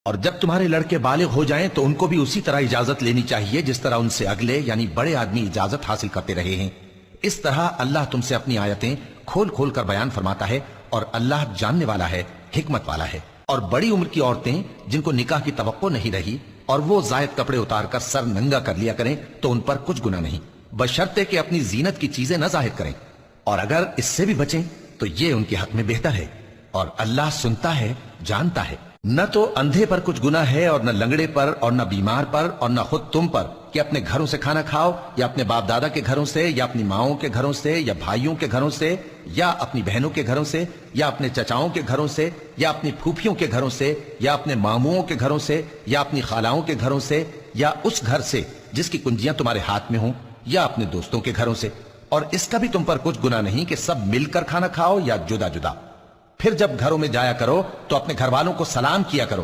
اور جب تمہارے لڑکے بالغ ہو جائیں تو ان کو بھی اسی طرح اجازت لینی چاہیے جس طرح ان سے اگلے یعنی بڑے آدمی اجازت حاصل کرتے رہے ہیں۔ اس طرح اللہ تم سے اپنی آیتیں کھول کھول کر بیان فرماتا ہے، اور اللہ جاننے والا ہے، حکمت والا ہے۔ اور بڑی عمر کی عورتیں جن کو نکاح کی توقع نہیں رہی اور وہ زائد کپڑے اتار کر سر ننگا کر لیا کریں تو ان پر کچھ گناہ نہیں، بشرطے کہ اپنی زینت کی چیزیں نہ ظاہر کریں، اور اگر اس سے بھی بچیں تو یہ ان کے حق میں بہتر ہے، اور اللہ سنتا ہے، جانتا ہے۔ نہ تو اندھے پر کچھ گناہ ہے اور نہ لنگڑے پر اور نہ بیمار پر اور نہ خود تم پر کہ اپنے گھروں سے کھانا کھاؤ، یا اپنے باپ دادا کے گھروں سے، یا اپنی ماؤں کے گھروں سے، یا بھائیوں کے گھروں سے، یا اپنی بہنوں کے گھروں سے، یا اپنے چچاؤں کے گھروں سے، یا اپنی پھوپھیوں کے گھروں سے، یا اپنے ماموؤں کے گھروں سے، یا اپنی خالاؤں کے گھروں سے، یا اس گھر سے جس کی کنجیاں تمہارے ہاتھ میں ہوں، یا اپنے دوستوں کے گھروں سے۔ اور اس کا بھی تم پر کچھ گناہ نہیں کہ سب مل کر کھانا کھاؤ یا جدا جدا۔ پھر جب گھروں میں جایا کرو تو اپنے گھر والوں کو سلام کیا کرو،